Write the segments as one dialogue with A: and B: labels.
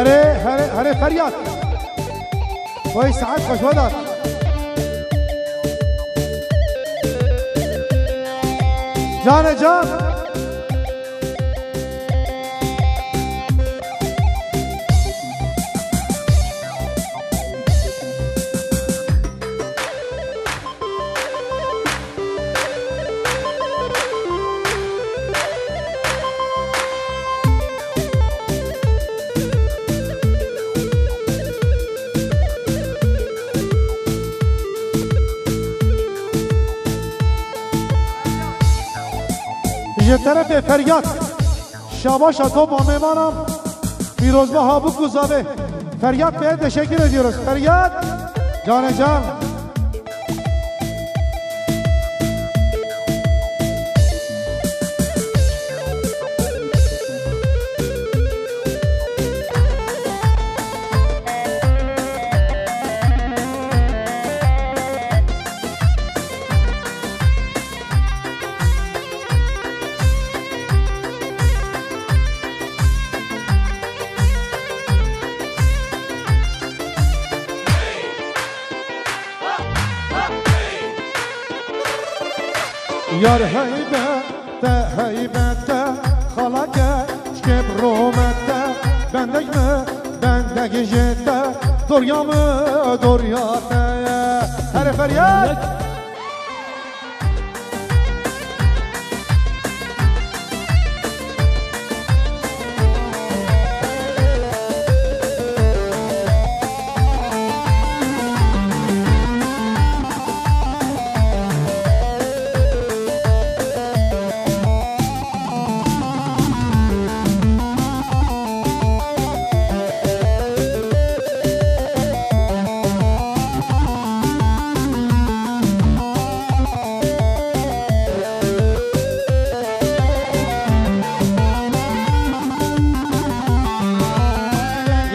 A: هره فریاد وای ساعت خوش ودار جان جان یه طرف فریاد شاباش تو با میمانم پیروزبه هابو گذابه فریاد به تشکر ediyoruz فریاد جان جان یار هیبته خلاکه شکم رومته بندگ جته دوریاته هر فریاد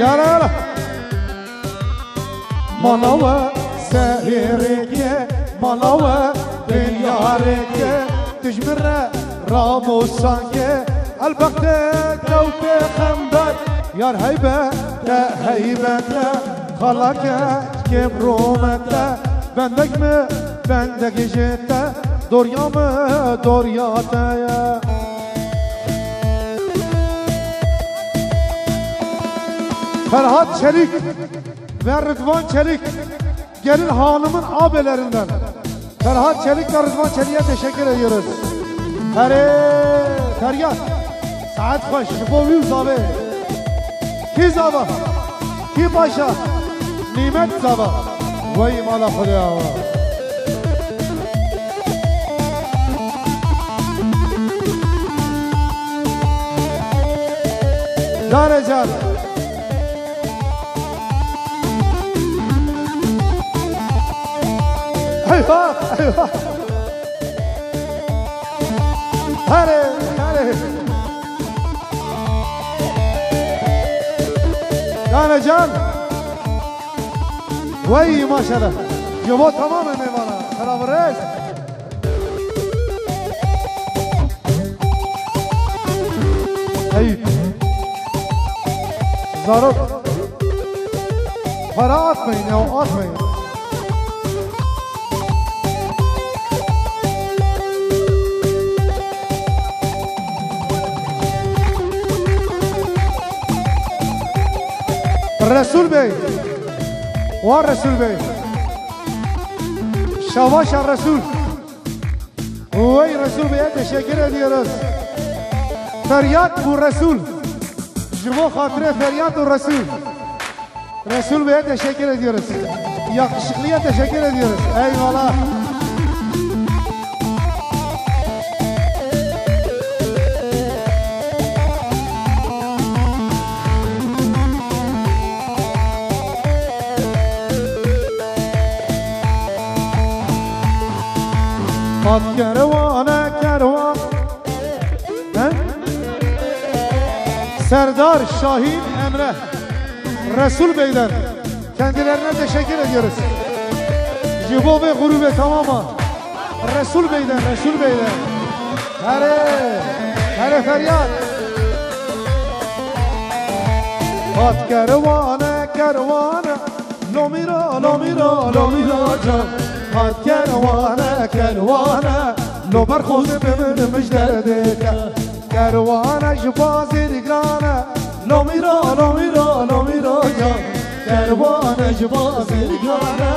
A: یارا مالاوه سهیرکه مالاوه دنیارکه تجمره راموسانکه البقته دوته خمدر یار هیبته خلاکه کم رومته بندگ جته دوریاته Ferhat Çelik ve Rıdvan Çelik gelin hanımın abelerinden. Ferhat Çelik ve Rıdvan Çelik'e teşekkür ediyoruz. Feryat saat hoş bu yüz abi. Ki zaba ki başa nimet zaba vay mala Xudoya Can can Eyvah, eyvah. Hadi. Can. Vay maşallah. Yuva tamamen eyvallah. Selam reis. Hey. Zarok. Para atmayın ya, atmayın. Resul Bey, var Resul Bey, Şavaş Resul, vay Resul Bey'e teşekkür ediyoruz. Feryat bu Resul, Jivo Hatire Feryat bu Resul. Resul Bey'e teşekkür ediyoruz. Yakışıklıya teşekkür ediyoruz. Eyvallah. At kervan Serdar Şahin Emre Resul Bey'den kendilerine teşekkür ediyoruz. Jibo ve gurube tamama Resul Bey'den Hele feryat هات کروانه کروانه لومیرا لومیرا لومیرا جان هات کروانه کروانه لو برخوز بمن مجدرده کروانه جبازی دیگرانه لومیرا لومیرا لومیرا جان کروانه جبازی دیگرانه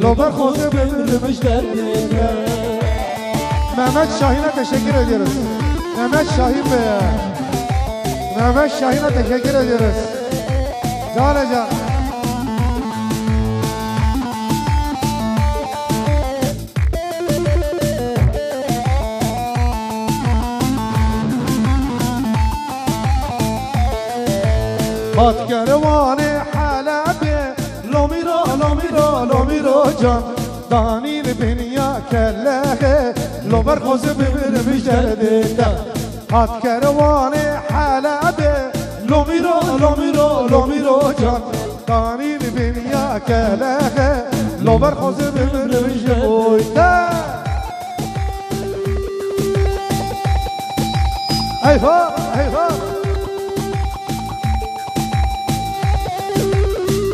A: لو برخوز بمن مجدرده Mehmet Şahin'e teşekkür ediyoruz. Mehmet Şahin Bey'e. Mehmet Şahin'e teşekkür ediyoruz. Cane can. Hat kervanı Halep'e Lomira lomira lomira can Danil benya kellehe لو برخوز بمن مجدده هات كرواني حلبه لو ميرو جان قانين بنيا كلاخه لو برخوز بمن مجدده ايها ايها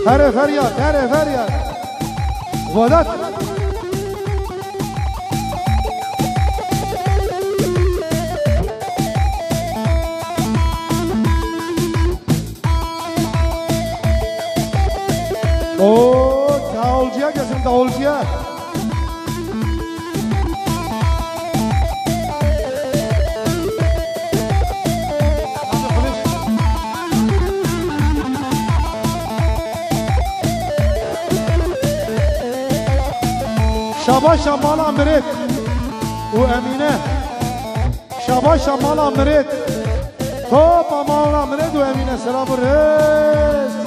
A: هره فرياد ودات Oo, davulcuya gelsin davulcuya. Şabaş Şamal Amiret و Emine Şabaş Şamal Amiret Top Amal Amiret و Emine selamı reis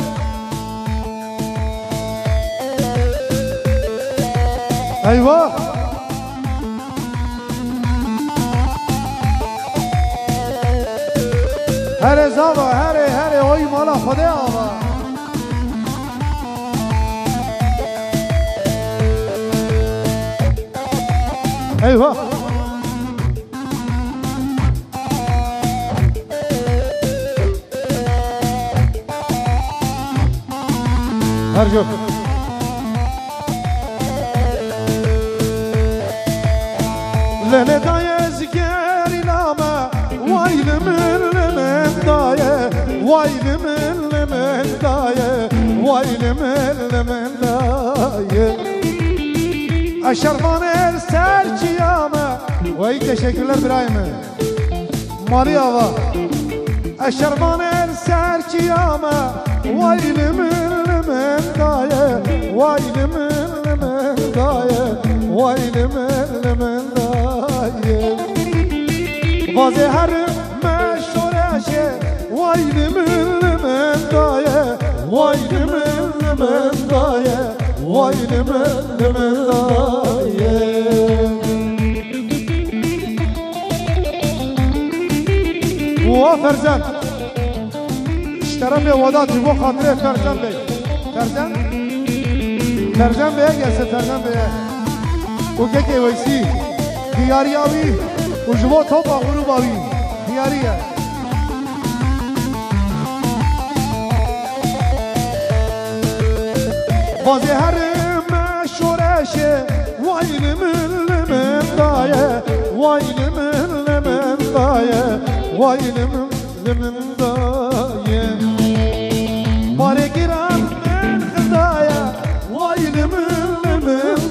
A: Eyvah! Here zava, here oy mala fade ava. Eyvah! Harcı. لندا يزكري نامه وايل من دايه وايل من دايه وايل من دايه اشرفان السرچيامه وای teşekkürler İbrahim'e Maria اشرفان السرچيامه وايل من دايه وايل من دايه وايل من Vazı her meşhureşe Vayli min daye Vayli min daye Vayli min daye Uva Ferzan İşteren bir vada cibo hatire Ferzan Bey Ferzan Bey'e gelsin Ferzan Bey'e O keke vaysi Diyari abi وجوا توبا غروباوي دياريه بازي هرم شورشه وين من دايه وين من دايه وين من دايه ماري كيران من خدايه وين من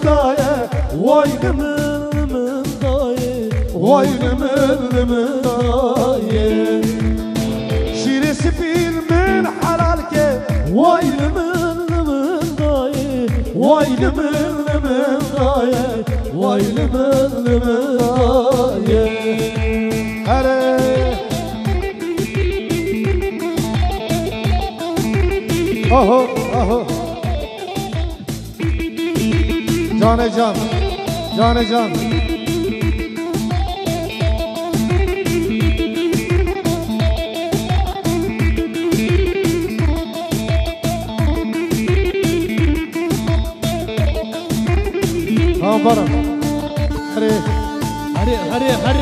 A: دايه وين من دايه وين من دايه شيري سفير من حلالك وين من دايه وين من دايه وين من دايه هره اهو اهو جان برا هري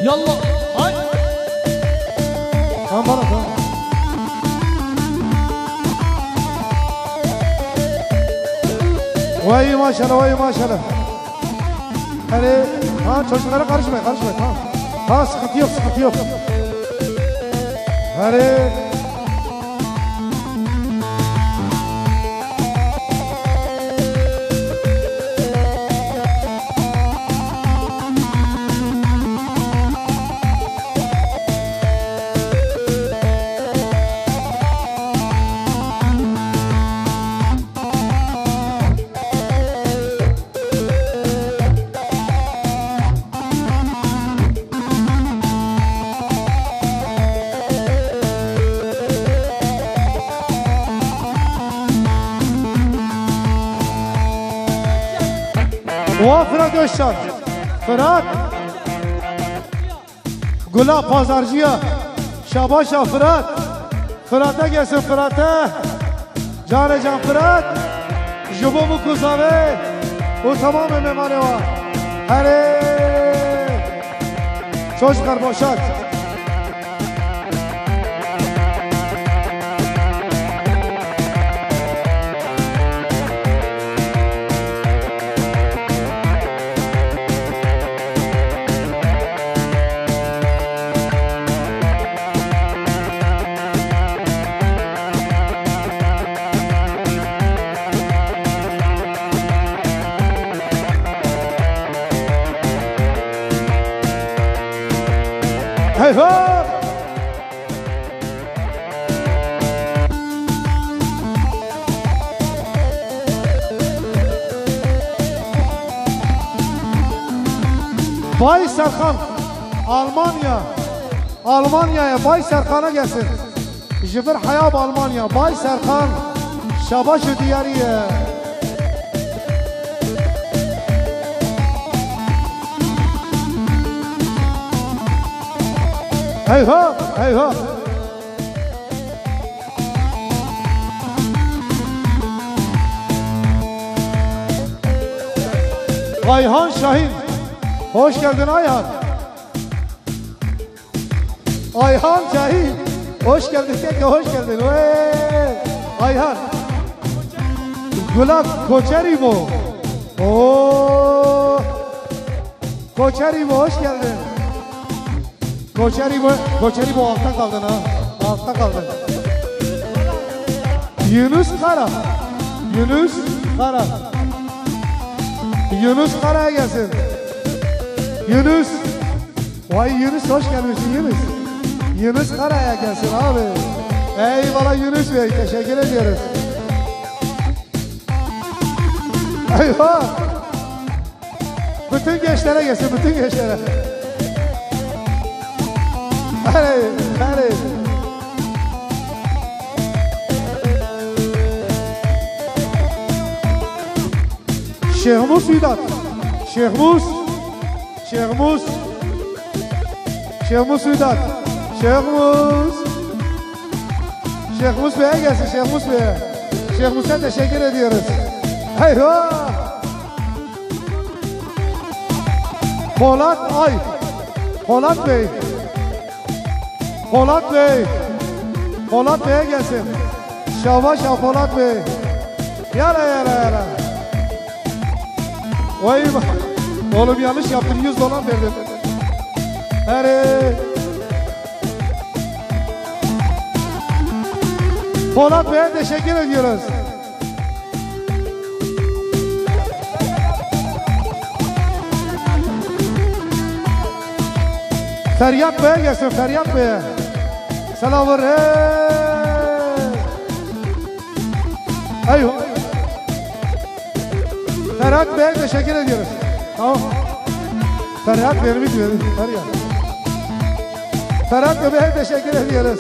A: يلا هاي برا Vay maşallah, vay maşallah. Hani ha çocuklara karışmayın, karışmayın. Ha sıkıntı yok, sıkıntı yok. Hani Oha Fırat Özcan, Fırat Gula Pazarcı'ya, Şabaşa Fırat, Fırat'a gelsin Fırat'a, Can Fırat, Jubomu Kuzave, o tamamen memane var. Hadi çocuklar boşalt. Hey ho! Bay Serkan, Almanya'ya Bay Serkan'a gelsin. Jibir Hayab Almanya, Bay Serkan, Şabaşı Diyariye. Hey ho, hey ho. Ayhan Şahin, hoş geldin Ayhan. Ayhan Şahin, hoş geldin, tekrar hoş geldin. Ayhan. Gulak Koçerimo. Oo. Koçerimo, hoş geldin. Koçerimo altta kaldın ha. Altta kaldın. Yunus Kara'ya gelsin. Yunus. Vay Yunus hoş gelmişsin Yunus. Yunus Kara'ya gelsin abi. Eyvallah Yunus Bey, teşekkür ediyoruz. Eyvah. Bütün gençlere gelsin, bütün gençlere. Hadi. Şehmus Üdat. Şehmus Üdat. Şehmus Bey'e gelsin, Şehmus Bey'e. Şehmus'a teşekkür ediyoruz. Eyvah. Polat Bey'e gelsin. Şavaşa Polat Bey. Yala. Vay oğlum yanlış yaptın, $100 verdim. Hadi. Polat Bey'e teşekkür ediyoruz. Feryat Bey'e gelsin, Feryat Bey'e. Selamlar. Eyvallah. Ferhat Bey'e teşekkür ediyoruz. Tamam. Ferhat vermiş. Ferhat Bey'e teşekkür ediyoruz.